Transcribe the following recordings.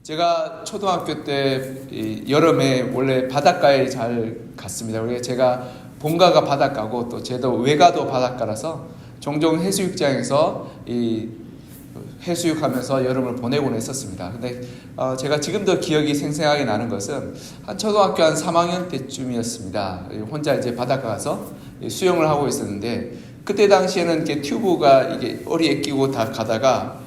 제가 초등학교 때 여름에 원래 바닷가에 잘 갔습니다. 그래서 제가 본가가 바닷가고 또 제도 외가도 바닷가라서 종종 해수욕장에서 해수욕하면서 여름을 보내곤 했었습니다. 근데 제가 지금도 기억이 생생하게 나는 것은 한 초등학교 한 3학년 때쯤이었습니다. 혼자 이제 바닷가 가서 수영을 하고 있었는데 그때 당시에는 이렇게 튜브가 이게 어리에 끼고 다 가다가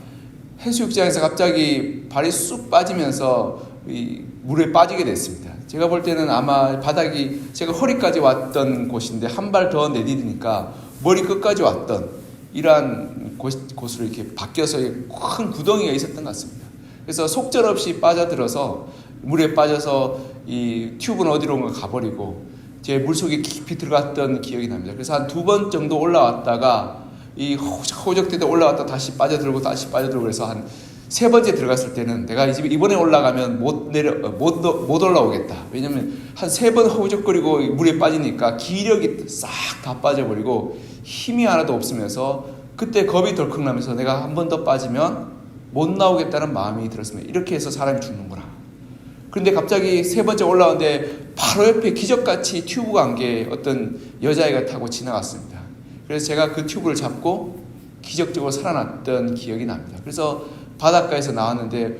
해수욕장에서 갑자기 발이 쑥 빠지면서 이 물에 빠지게 됐습니다. 제가 볼 때는 아마 바닥이 제가 허리까지 왔던 곳인데 한 발 더 내디디니까 머리 끝까지 왔던 이러한 곳으로 이렇게 바뀌어서 큰 구덩이가 있었던 것 같습니다. 그래서 속절없이 빠져들어서 물에 빠져서 이 튜브는 어디론가 가버리고 제 물속에 깊이 들어갔던 기억이 납니다. 그래서 한 2번 정도 올라왔다가 이 호적되다 올라왔다 다시 빠져들고 다시 빠져들고 그래서 한 3번째 들어갔을 때는 내가 이번에 올라가면 못 올라오겠다. 왜냐면 한 3번 허우적거리고 물에 빠지니까 기력이 싹 다 빠져버리고 힘이 하나도 없으면서 그때 겁이 덜컥 나면서 내가 한 번 더 빠지면 못 나오겠다는 마음이 들었습니다. 이렇게 해서 사람이 죽는구나. 그런데 갑자기 3번째 올라오는데 바로 옆에 기적같이 튜브가 한 게 어떤 여자애가 타고 지나갔습니다. 그래서 제가 그 튜브를 잡고 기적적으로 살아났던 기억이 납니다. 그래서 바닷가에서 나왔는데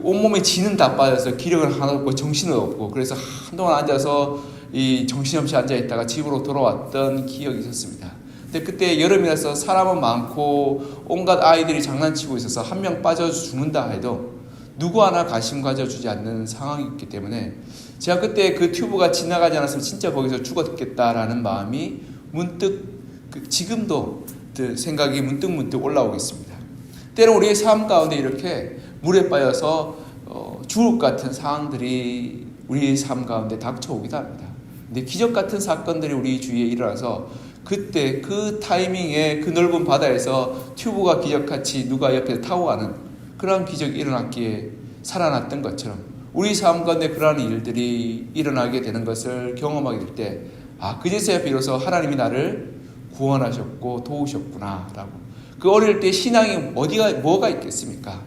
온몸에 진은 다 빠져서 기력은 하나도 없고 정신은 없고 그래서 한동안 앉아서 이 정신없이 앉아있다가 집으로 돌아왔던 기억이 있었습니다. 근데 그때 여름이라서 사람은 많고 온갖 아이들이 장난치고 있어서 한 명 빠져 죽는다 해도 누구 하나 관심 가져주지 않는 상황이었기 때문에 제가 그때 그 튜브가 지나가지 않았으면 진짜 거기서 죽었겠다라는 마음이 문득 지금도 생각이 문득 올라오겠습니다. 때로 우리의 삶 가운데 이렇게 물에 빠져서 죽을 것 같은 상황들이 우리의 삶 가운데 닥쳐오기도 합니다. 근데 기적 같은 사건들이 우리 주위에 일어나서 그때 그 타이밍에 그 넓은 바다에서 튜브가 기적같이 누가 옆에 타고 가는 그런 기적이 일어났기에 살아났던 것처럼 우리 삶 가운데 그러한 일들이 일어나게 되는 것을 경험하게 될 때 그제서야 비로소 하나님이 나를 구원하셨고 도우셨구나 라고. 그 어릴 때 신앙이 뭐가 있겠습니까?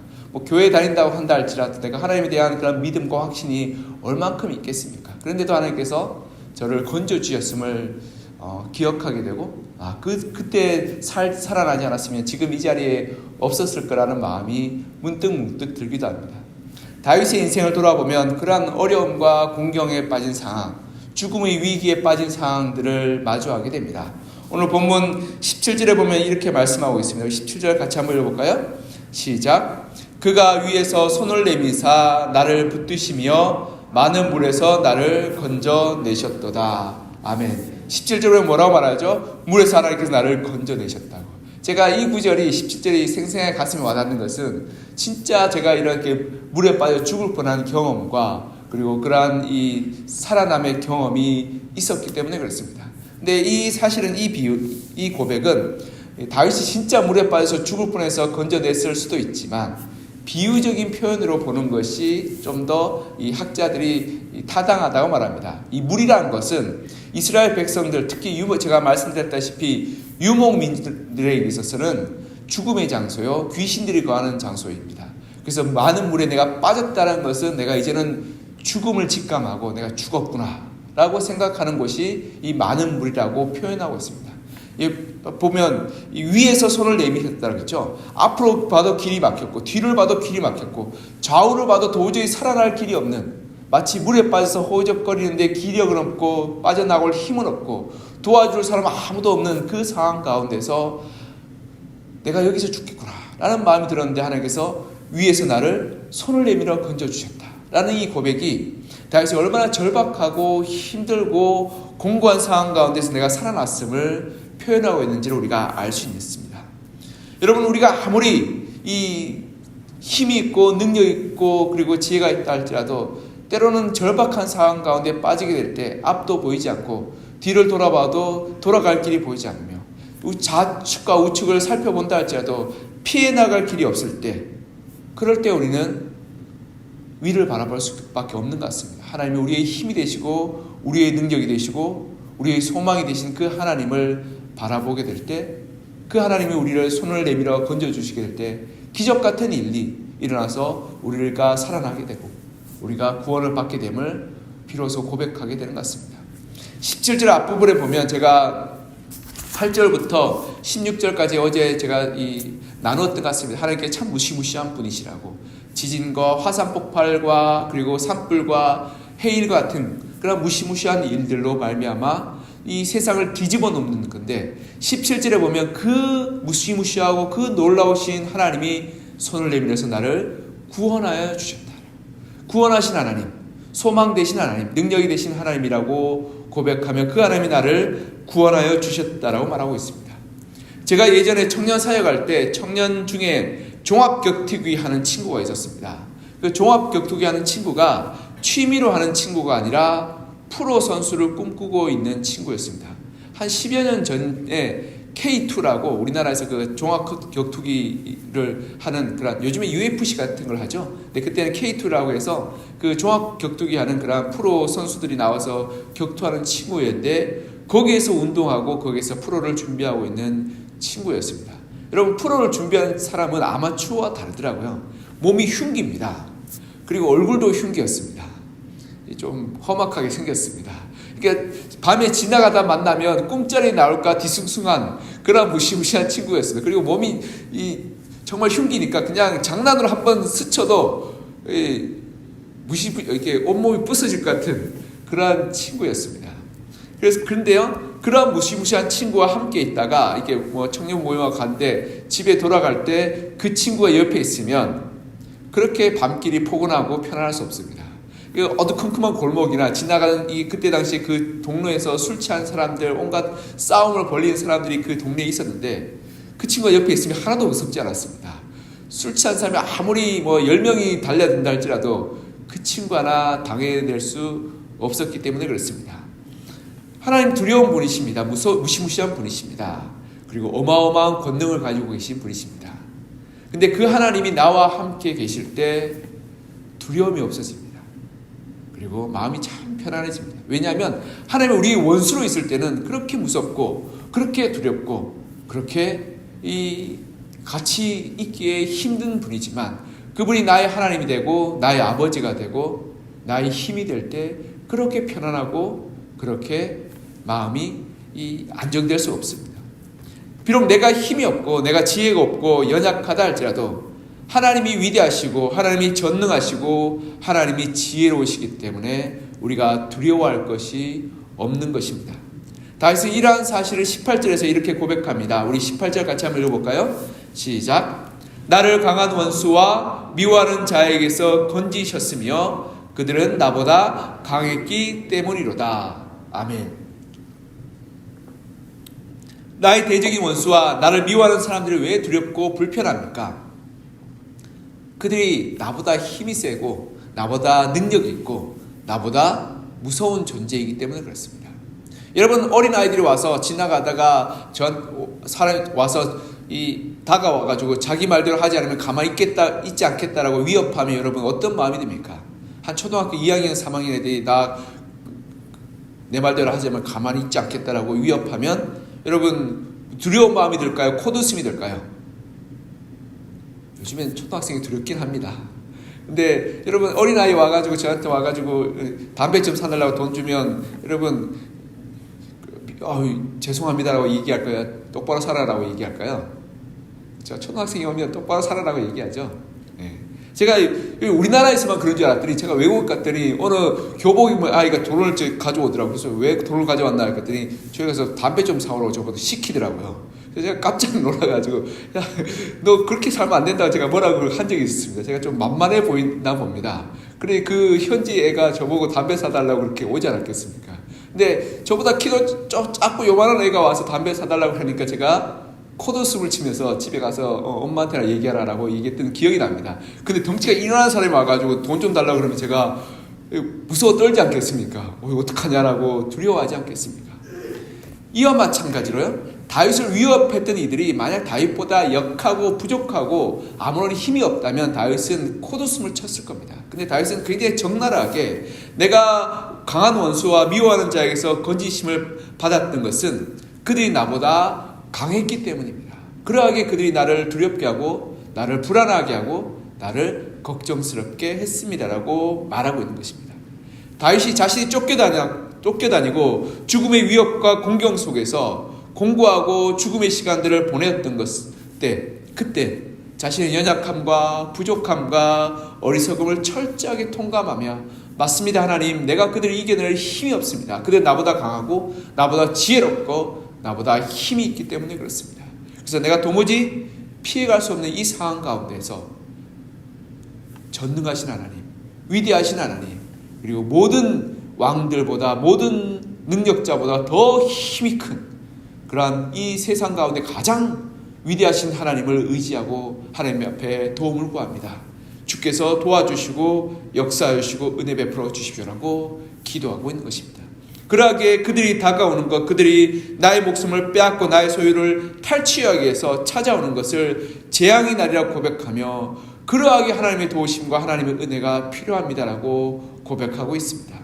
교회 다닌다고 한다 할지라도 내가 하나님에 대한 그런 믿음과 확신이 얼만큼 있겠습니까? 그런데도 하나님께서 저를 건져주셨음을 기억하게 되고 그때 살아나지 않았으면 지금 이 자리에 없었을 거라는 마음이 문득 들기도 합니다. 다윗의 인생을 돌아보면 그러한 어려움과 공경에 빠진 상황, 죽음의 위기에 빠진 상황들을 마주하게 됩니다. 오늘 본문 17절에 보면 이렇게 말씀하고 있습니다. 17절 같이 한번 읽어볼까요? 시작. 그가 위에서 손을 내미사 나를 붙드시며 많은 물에서 나를 건져내셨도다. 아멘. 17절에 뭐라고 말하죠? 물에서 하나님께서 나를 건져내셨다고. 제가 이 구절이 17절이 생생하게 가슴에 와닿는 것은 진짜 제가 이렇게 물에 빠져 죽을 뻔한 경험과 그리고 그러한 이 살아남의 경험이 있었기 때문에 그렇습니다. 근데 이 사실은 이 고백은 다윗이 진짜 물에 빠져서 죽을 뻔해서 건져냈을 수도 있지만 비유적인 표현으로 보는 것이 좀 더 이 학자들이 타당하다고 말합니다. 이 물이라는 것은 이스라엘 백성들 특히 제가 말씀드렸다시피 유목민들에 있어서는 죽음의 장소요 귀신들이 거하는 장소입니다. 그래서 많은 물에 내가 빠졌다는 것은 내가 이제는 죽음을 직감하고 내가 죽었구나 라고 생각하는 곳이 이 많은 물이라고 표현하고 있습니다. 보면 위에서 손을 내미셨다는 거죠. 앞으로 봐도 길이 막혔고 뒤를 봐도 길이 막혔고 좌우를 봐도 도저히 살아날 길이 없는 마치 물에 빠져서 허우적거리는데 기력은 없고 빠져나올 힘은 없고 도와줄 사람 아무도 없는 그 상황 가운데서 내가 여기서 죽겠구나 라는 마음이 들었는데 하나님께서 위에서 나를 손을 내밀어 건져주셨다 라는 이 고백이 다윗이 얼마나 절박하고 힘들고 공고한 상황 가운데서 내가 살아났음을 표현하고 있는지를 우리가 알 수 있습니다. 여러분, 우리가 아무리 이 힘이 있고 능력이 있고 그리고 지혜가 있다 할지라도 때로는 절박한 상황 가운데 빠지게 될 때 앞도 보이지 않고 뒤를 돌아봐도 돌아갈 길이 보이지 않으며 좌측과 우측을 살펴본다 할지라도 피해 나갈 길이 없을 때 그럴 때 우리는 위를 바라볼 수밖에 없는 것 같습니다. 하나님이 우리의 힘이 되시고 우리의 능력이 되시고 우리의 소망이 되신 그 하나님을 바라보게 될 때 그 하나님이 우리를 손을 내밀어 건져주시게 될 때 기적 같은 일이 일어나서 우리가 살아나게 되고 우리가 구원을 받게 됨을 비로소 고백하게 되는 것 같습니다. 17절 앞부분에 보면 제가 8절부터 16절까지 어제 제가 나누었던 것 같습니다. 하나님께 참 무시무시한 분이시라고, 지진과 화산 폭발과 그리고 산불과 해일과 같은 그런 무시무시한 일들로 말미암아 이 세상을 뒤집어 놓는 건데, 17절에 보면 그 무시무시하고 그 놀라우신 하나님이 손을 내밀어서 나를 구원하여 주셨다. 구원하신 하나님, 소망 되신 하나님, 능력이 되신 하나님이라고 고백하며 그 하나님이 나를 구원하여 주셨다라고 말하고 있습니다. 제가 예전에 청년 사역할 때 청년 중에 종합격투기 하는 친구가 있었습니다. 그 종합격투기 하는 친구가 취미로 하는 친구가 아니라 프로 선수를 꿈꾸고 있는 친구였습니다. 한 10여 년 전에 K2라고 우리나라에서 그 종합격투기를 하는 그런, 요즘에 UFC 같은 걸 하죠. 근데 그때는 K2라고 해서 그 종합격투기 하는 그런 프로 선수들이 나와서 격투하는 친구였는데, 거기에서 운동하고 거기에서 프로를 준비하고 있는 친구였습니다. 여러분, 프로를 준비한 사람은 아마추어와 다르더라고요. 몸이 흉깁니다. 그리고 얼굴도 흉기였습니다. 좀 험악하게 생겼습니다. 그러니까 밤에 지나가다 만나면 꿈자리 나올까 뒤숭숭한 그런 무시무시한 친구였습니다. 그리고 몸이 정말 흉기니까 그냥 장난으로 한번 스쳐도 이렇게 온몸이 부서질 것 같은 그런 친구였습니다. 그런데요, 그런 무시무시한 친구와 함께 있다가 이렇게 청년 모임에 갔는데 집에 돌아갈 때 그 친구가 옆에 있으면 그렇게 밤길이 포근하고 편안할 수 없습니다. 어두컴컴한 골목이나 지나가는 그때 당시 그 동네에서 술 취한 사람들, 온갖 싸움을 벌이는 사람들이 그 동네에 있었는데, 그 친구가 옆에 있으면 하나도 무섭지 않았습니다. 술 취한 사람이 아무리 10명이 달려든다 할지라도 그 친구 하나 당해낼 수 없었기 때문에 그렇습니다. 하나님 두려운 분이십니다. 무시무시한 분이십니다. 그리고 어마어마한 권능을 가지고 계신 분이십니다. 근데 그 하나님이 나와 함께 계실 때 두려움이 없어집니다. 그리고 마음이 참 편안해집니다. 왜냐하면 하나님이 우리 원수로 있을 때는 그렇게 무섭고 그렇게 두렵고 그렇게 같이 있기에 힘든 분이지만, 그분이 나의 하나님이 되고 나의 아버지가 되고 나의 힘이 될 때 그렇게 편안하고 그렇게 마음이 안정될 수 없습니다. 비록 내가 힘이 없고 내가 지혜가 없고 연약하다 할지라도 하나님이 위대하시고 하나님이 전능하시고 하나님이 지혜로우시기 때문에 우리가 두려워할 것이 없는 것입니다. 다윗은 이러한 사실을 18절에서 이렇게 고백합니다. 우리 18절 같이 한번 읽어볼까요? 시작. 나를 강한 원수와 미워하는 자에게서 건지셨으며 그들은 나보다 강했기 때문이로다. 아멘. 나의 대적인 원수와 나를 미워하는 사람들이 왜 두렵고 불편합니까? 그들이 나보다 힘이 세고 나보다 능력이 있고 나보다 무서운 존재이기 때문에 그렇습니다. 여러분, 어린아이들이 와서 지나가다가 사람이 와서 다가와가지고 자기 말대로 하지 않으면 가만히 있지 않겠다라고 위협하면 여러분 어떤 마음이 듭니까? 한 초등학교 2학년, 3학년 애들이 내 말대로 하지 않으면 가만히 있지 않겠다라고 위협하면 여러분 두려운 마음이 들까요? 코웃음이 들까요? 요즘엔 초등학생이 두렵긴 합니다. 근데 여러분, 어린아이 와가지고 저한테 와가지고 담배 좀 사달라고 돈 주면 여러분 죄송합니다라고 얘기할까요? 똑바로 살아라고 얘기할까요? 저 초등학생이 오면 똑바로 살아라고 얘기하죠. 네. 제가 우리나라에서만 그런 줄 알았더니 제가 외국 갔더니 어느 교복 아이가 돈을 가져오더라고요. 그래서 왜 돈을 가져왔나 했더니 저희 가서 담배 좀 사오라고 저보고 시키더라고요. 그래서 제가 깜짝 놀라가지고 야, 너 그렇게 살면 안 된다고 제가 뭐라고 한 적이 있습니다. 제가 좀 만만해 보이나 봅니다. 그래 그 현지 애가 저보고 담배 사달라고 그렇게 오지 않았겠습니까? 근데 저보다 키도 작고 요만한 애가 와서 담배 사달라고 하니까 제가 콧웃음을 치면서 집에 가서 엄마한테나 얘기하라라고 얘기했던 기억이 납니다. 근데 덩치가 일어난 사람이 와가지고 돈 좀 달라고 그러면 제가 무서워 떨지 않겠습니까? 어떡하냐라고 두려워하지 않겠습니까? 이와 마찬가지로요, 다윗을 위협했던 이들이 만약 다윗보다 역하고 부족하고 아무런 힘이 없다면 다윗은 콧웃음을 쳤을 겁니다. 근데 다윗은 굉장히 적나라하게 내가 강한 원수와 미워하는 자에게서 건지심을 받았던 것은 그들이 나보다 강했기 때문입니다. 그러하게 그들이 나를 두렵게 하고 나를 불안하게 하고 나를 걱정스럽게 했습니다라고 말하고 있는 것입니다. 다윗이 자신이 쫓겨다니고 죽음의 위협과 공경 속에서 공고하고 죽음의 시간들을 보냈던 그때 자신의 연약함과 부족함과 어리석음을 철저하게 통감하며 맞습니다 하나님, 내가 그들을 이겨낼 힘이 없습니다. 그들은 나보다 강하고 나보다 지혜롭고 나보다 힘이 있기 때문에 그렇습니다. 그래서 내가 도무지 피해갈 수 없는 이 상황 가운데서 전능하신 하나님, 위대하신 하나님, 그리고 모든 왕들보다 모든 능력자보다 더 힘이 큰 그러한 이 세상 가운데 가장 위대하신 하나님을 의지하고 하나님 앞에 도움을 구합니다. 주께서 도와주시고 역사하시고 은혜 베풀어 주십시오라고 기도하고 있는 것입니다. 그러하게 그들이 다가오는 것, 그들이 나의 목숨을 빼앗고 나의 소유를 탈취하기 위해서 찾아오는 것을 재앙의 날이라고 고백하며 그러하게 하나님의 도우심과 하나님의 은혜가 필요합니다라고 고백하고 있습니다.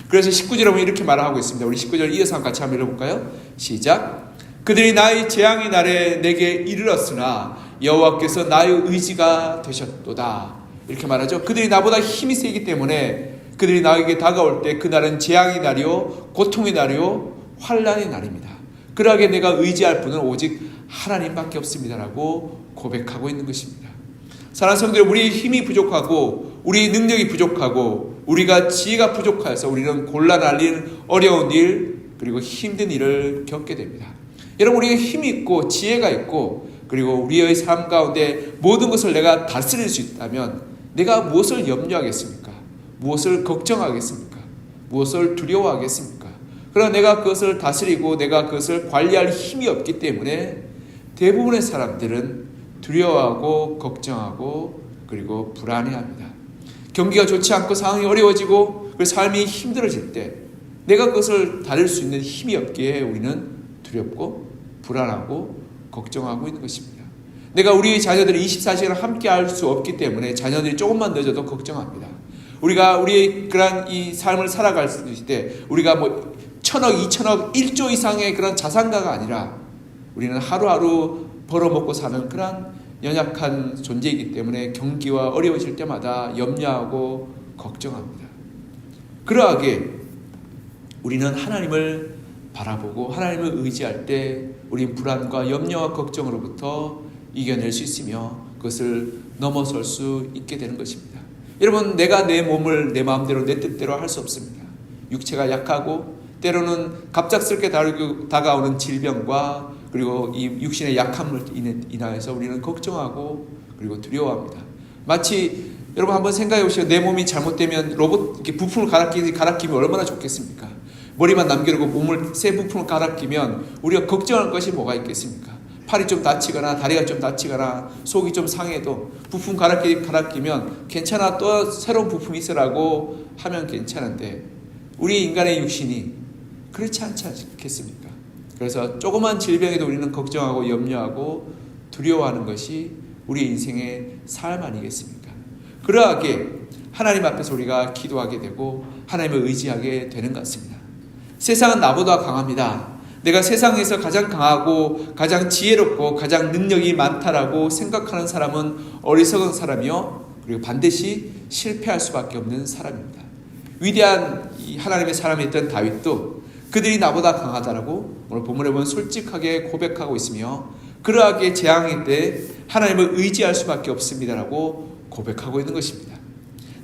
그래서 19절에 보면 이렇게 말하고 있습니다. 우리 19절 이어서 같이 한번 읽어볼까요? 시작. 그들이 나의 재앙의 날에 내게 이르렀으나 여호와께서 나의 의지가 되셨도다. 이렇게 말하죠. 그들이 나보다 힘이 세기 때문에 그들이 나에게 다가올 때 그날은 재앙의 날이요, 고통의 날이요, 환난의 날입니다. 그러하게 내가 의지할 분은 오직 하나님밖에 없습니다라고 고백하고 있는 것입니다. 사랑하는 성도들, 우리의 힘이 부족하고 우리의 능력이 부족하고 우리가 지혜가 부족해서 우리는 곤란한 어려운 일 그리고 힘든 일을 겪게 됩니다. 여러분, 우리가 힘이 있고 지혜가 있고 그리고 우리의 삶 가운데 모든 것을 내가 다스릴 수 있다면 내가 무엇을 염려하겠습니까? 무엇을 걱정하겠습니까? 무엇을 두려워하겠습니까? 그러나 내가 그것을 다스리고 내가 그것을 관리할 힘이 없기 때문에 대부분의 사람들은 두려워하고 걱정하고 그리고 불안해합니다. 경기가 좋지 않고 상황이 어려워지고 그 삶이 힘들어질 때 내가 그것을 다룰 수 있는 힘이 없기에 우리는 두렵고 불안하고 걱정하고 있는 것입니다. 내가 우리 자녀들이 24시간 함께 할 수 없기 때문에 자녀들이 조금만 늦어도 걱정합니다. 우리가 우리의 그런 이 삶을 살아갈 때 우리가 뭐 1,000억, 2,000억, 1조 이상의 그런 자산가가 아니라 우리는 하루하루 벌어먹고 사는 그런 연약한 존재이기 때문에 경기와 어려워질 때마다 염려하고 걱정합니다. 그러하게 우리는 하나님을 바라보고 하나님을 의지할 때 우린 불안과 염려와 걱정으로부터 이겨낼 수 있으며 그것을 넘어설 수 있게 되는 것입니다. 여러분, 내가 내 몸을 내 마음대로 내 뜻대로 할 수 없습니다. 육체가 약하고 때로는 갑작스럽게 다가오는 질병과 그리고 이 육신의 약함을 인하여서 우리는 걱정하고 그리고 두려워합니다. 마치 여러분 한번 생각해 보시죠. 내 몸이 잘못되면 로봇 이렇게 부품을 갈아끼면 얼마나 좋겠습니까? 머리만 남겨두고 몸을 새 부품을 갈아끼면 우리가 걱정할 것이 뭐가 있겠습니까? 팔이 좀 다치거나 다리가 좀 다치거나 속이 좀 상해도 부품 갈아끼면 괜찮아, 또 새로운 부품이 있으라고 하면 괜찮은데 우리 인간의 육신이 그렇지 않지 않겠습니까? 그래서 조그만 질병에도 우리는 걱정하고 염려하고 두려워하는 것이 우리 인생의 삶 아니겠습니까? 그러하게 하나님 앞에서 우리가 기도하게 되고 하나님을 의지하게 되는 것 같습니다. 세상은 나보다 강합니다. 내가 세상에서 가장 강하고 가장 지혜롭고 가장 능력이 많다라고 생각하는 사람은 어리석은 사람이요, 그리고 반드시 실패할 수밖에 없는 사람입니다. 위대한 하나님의 사람이었던 다윗도 그들이 나보다 강하다라고 오늘 본문에 보면 솔직하게 고백하고 있으며 그러하게 재앙일 때 하나님을 의지할 수밖에 없습니다라고 고백하고 있는 것입니다.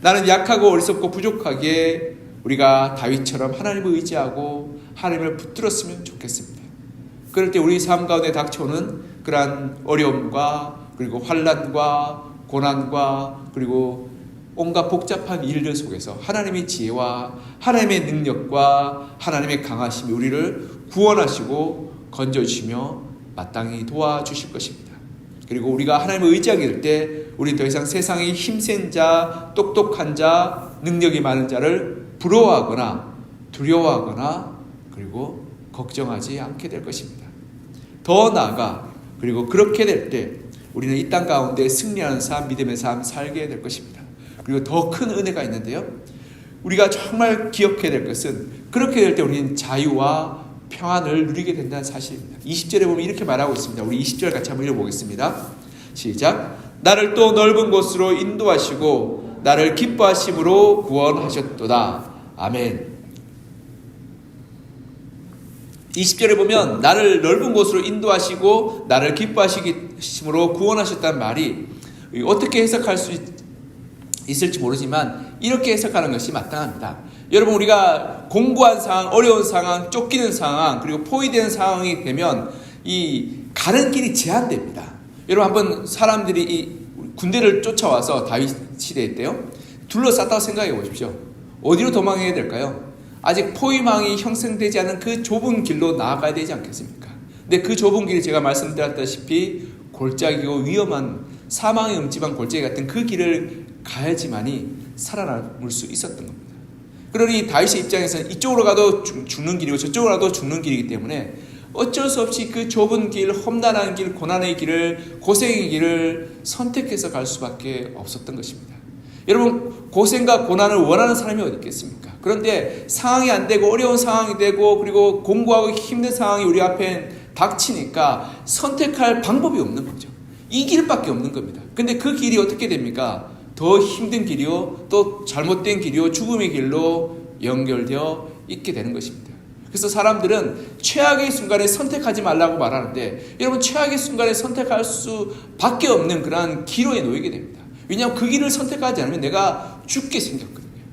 나는 약하고 어리석고 부족하기에 우리가 다윗처럼 하나님을 의지하고 하나님을 붙들었으면 좋겠습니다. 그럴 때 우리 삶 가운데 닥쳐오는 그러한 어려움과 그리고 환난과 고난과 그리고 온갖 복잡한 일들 속에서 하나님의 지혜와 하나님의 능력과 하나님의 강하심이 우리를 구원하시고 건져주시며 마땅히 도와주실 것입니다. 그리고 우리가 하나님을 의지하게 될 때 우리 더 이상 세상의 힘센 자, 똑똑한 자, 능력이 많은 자를 부러워하거나 두려워하거나 그리고 걱정하지 않게 될 것입니다. 더 나아가 그리고 그렇게 될 때 우리는 이 땅 가운데 승리하는 삶, 믿음의 삶 살게 될 것입니다. 그리고 더 큰 은혜가 있는데요, 우리가 정말 기억해야 될 것은 그렇게 될 때 우리는 자유와 평안을 누리게 된다는 사실입니다. 20절에 보면 이렇게 말하고 있습니다. 우리 20절 같이 한번 읽어보겠습니다. 시작. 나를 또 넓은 곳으로 인도하시고 나를 기뻐하심으로 구원하셨도다. 아멘. 20절에 보면 나를 넓은 곳으로 인도하시고 나를 기뻐하시심으로 구원하셨다는 말이 어떻게 해석할 수 있을지 모르지만 이렇게 해석하는 것이 마땅합니다. 여러분, 우리가 공고한 상황, 어려운 상황, 쫓기는 상황, 그리고 포위되는 상황이 되면 이 가는 길이 제한됩니다. 여러분, 한번 사람들이 이 군대를 쫓아와서 다윗 시대에 때요, 둘러쌌다고 생각해 보십시오. 어디로 도망해야 될까요? 아직 포위망이 형성되지 않은 그 좁은 길로 나아가야 되지 않겠습니까? 근데 그 좁은 길이 제가 말씀드렸다시피 골짜기고 위험한 사망의 음침한 골짜기 같은 그 길을 가야지만이 살아남을 수 있었던 겁니다. 그러니 다윗의 입장에서는 이쪽으로 가도 죽는 길이고 저쪽으로 가도 죽는 길이기 때문에 어쩔 수 없이 그 좁은 길, 험난한 길, 고난의 길을, 고생의 길을 선택해서 갈 수밖에 없었던 것입니다. 여러분, 고생과 고난을 원하는 사람이 어디 있겠습니까? 그런데 상황이 안 되고 어려운 상황이 되고 그리고 공고하고 힘든 상황이 우리 앞에 닥치니까 선택할 방법이 없는 거죠. 이 길밖에 없는 겁니다. 근데 그 길이 어떻게 됩니까? 더 힘든 길이요, 또 잘못된 길이요, 죽음의 길로 연결되어 있게 되는 것입니다. 그래서 사람들은 최악의 순간에 선택하지 말라고 말하는데, 여러분, 최악의 순간에 선택할 수밖에 없는 그러한 기로에 놓이게 됩니다. 왜냐하면 그 길을 선택하지 않으면 내가 죽게 생겼거든요.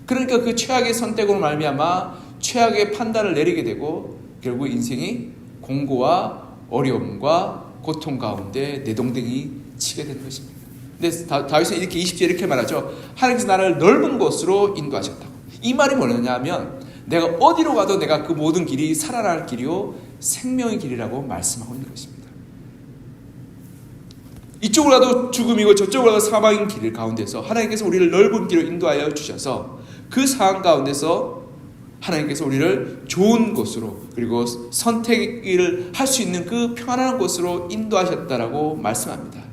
그러니까 그 최악의 선택으로 말미암아 최악의 판단을 내리게 되고 결국 인생이 공고와 어려움과 고통 가운데 내동댕이 치게 되는 것입니다. 근데 다윗은 이렇게 20절 이렇게 말하죠. 하나님께서 나를 넓은 곳으로 인도하셨다고. 이 말이 뭐냐면 내가 어디로 가도 내가 그 모든 길이 살아날 길이요 생명의 길이라고 말씀하고 있는 것입니다. 이쪽으로 가도 죽음이고 저쪽으로 가도 사망인 길 가운데서 하나님께서 우리를 넓은 길로 인도하여 주셔서 그 상황 가운데서 하나님께서 우리를 좋은 곳으로 그리고 선택을 할 수 있는 그 편안한 곳으로 인도하셨다라고 말씀합니다.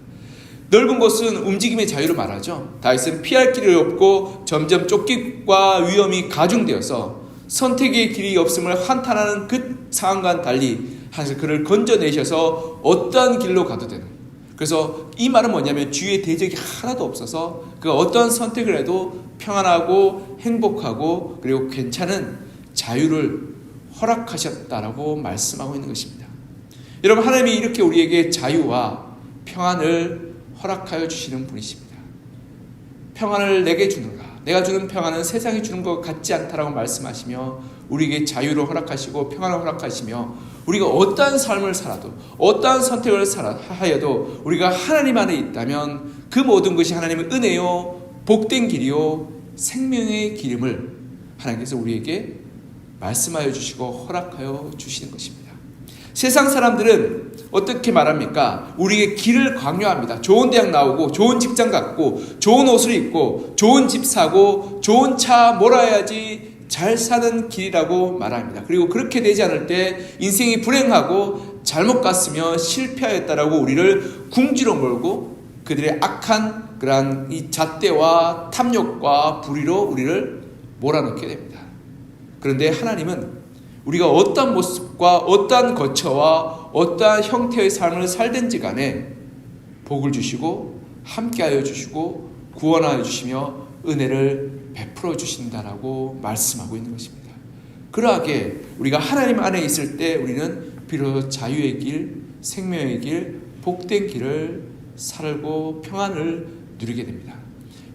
넓은 곳은 움직임의 자유를 말하죠. 다윗은 피할 길이 없고 점점 쫓김과 위험이 가중되어서 선택의 길이 없음을 한탄하는 그 상황과는 달리 하나님께서 그를 건져내셔서 어떠한 길로 가도 되는, 그래서 이 말은 뭐냐면 주위에 대적이 하나도 없어서 그 어떤 선택을 해도 평안하고 행복하고 그리고 괜찮은 자유를 허락하셨다라고 말씀하고 있는 것입니다. 여러분, 하나님이 이렇게 우리에게 자유와 평안을 허락하여 주시는 분이십니다. 평안을 내게 주노라. 내가 주는 평안은 세상이 주는 것 같지 않다라고 말씀하시며 우리에게 자유를 허락하시고 평안을 허락하시며 우리가 어떠한 삶을 살아도 어떠한 선택을 하여도 우리가 하나님 안에 있다면 그 모든 것이 하나님의 은혜요 복된 길이요 생명의 기름을 하나님께서 우리에게 말씀하여 주시고 허락하여 주시는 것입니다. 세상 사람들은 어떻게 말합니까? 우리에게 길을 강요합니다. 좋은 대학 나오고 좋은 직장 갖고 좋은 옷을 입고 좋은 집 사고 좋은 차 몰아야지 잘 사는 길이라고 말합니다. 그리고 그렇게 되지 않을 때 인생이 불행하고 잘못 갔으며 실패하였다라고 우리를 궁지로 몰고 그들의 악한 그러한 이 잣대와 탐욕과 불의로 우리를 몰아넣게 됩니다. 그런데 하나님은 우리가 어떠한 모습과 어떠한 거처와 어떠한 형태의 삶을 살든지 간에 복을 주시고 함께하여 주시고 구원하여 주시며 은혜를 베풀어 주신다라고 말씀하고 있는 것입니다. 그러하게 우리가 하나님 안에 있을 때 우리는 비로소 자유의 길, 생명의 길, 복된 길을 살고 평안을 누리게 됩니다.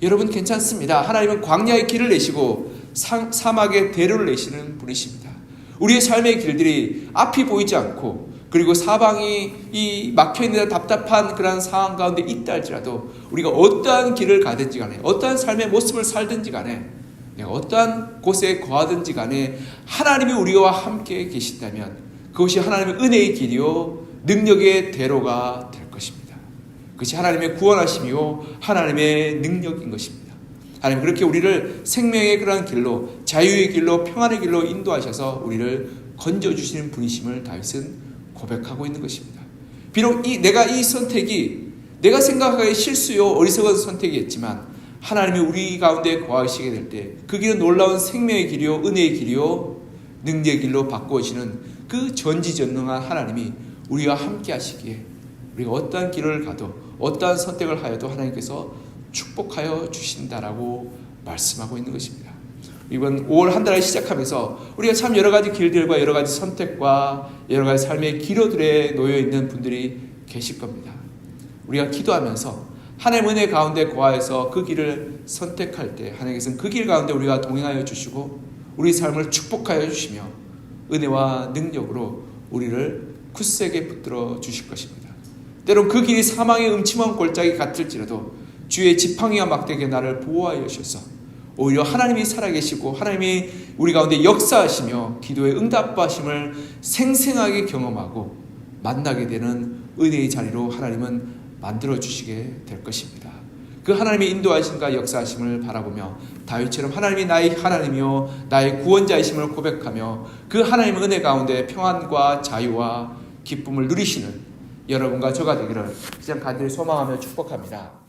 여러분, 괜찮습니다. 하나님은 광야의 길을 내시고 사막의 대로를 내시는 분이십니다. 우리의 삶의 길들이 앞이 보이지 않고 그리고 사방이 이 막혀있는 답답한 그런 상황 가운데 있다 할지라도 우리가 어떠한 길을 가든지 간에 어떠한 삶의 모습을 살든지 간에 내가 어떠한 곳에 거하든지 간에 하나님이 우리와 함께 계신다면 그것이 하나님의 은혜의 길이요 능력의 대로가 될 것입니다. 그것이 하나님의 구원하심이요 하나님의 능력인 것입니다. 하나님 그렇게 우리를 생명의 그러한 길로 자유의 길로 평안의 길로 인도하셔서 우리를 건져주시는 분이심을 다윗은 고백하고 있는 것입니다. 비록 내가 이 선택이 내가 생각하기에 실수요 어리석은 선택이었지만 하나님이 우리 가운데 거하시게 될 때 그 길은 놀라운 생명의 길이요 은혜의 길이요 능력의 길로 바꾸어지는 그 전지전능한 하나님이 우리와 함께 하시기에 우리가 어떠한 길을 가도 어떠한 선택을 하여도 하나님께서 축복하여 주신다라고 말씀하고 있는 것입니다. 이번 5월 한 달을 시작하면서 우리가 참 여러 가지 길들과 여러 가지 선택과 여러 가지 삶의 기로들에 놓여 있는 분들이 계실 겁니다. 우리가 기도하면서 하나님의 은혜 가운데 거하여서 그 길을 선택할 때 하나님께서는 그 길 가운데 우리가 동행하여 주시고 우리 삶을 축복하여 주시며 은혜와 능력으로 우리를 굳세게 붙들어 주실 것입니다. 때론 그 길이 사망의 음침한 골짜기 같을지라도 주의 지팡이와 막대기가 나를 보호하여 주셔서 오히려 하나님이 살아계시고 하나님이 우리 가운데 역사하시며 기도의 응답하심을 생생하게 경험하고 만나게 되는 은혜의 자리로 하나님은 만들어주시게 될 것입니다. 그 하나님의 인도하심과 역사하심을 바라보며 다윗처럼 하나님이 나의 하나님이요 나의 구원자이심을 고백하며 그 하나님의 은혜 가운데 평안과 자유와 기쁨을 누리시는 여러분과 저가 되기를 시장 간절히 소망하며 축복합니다.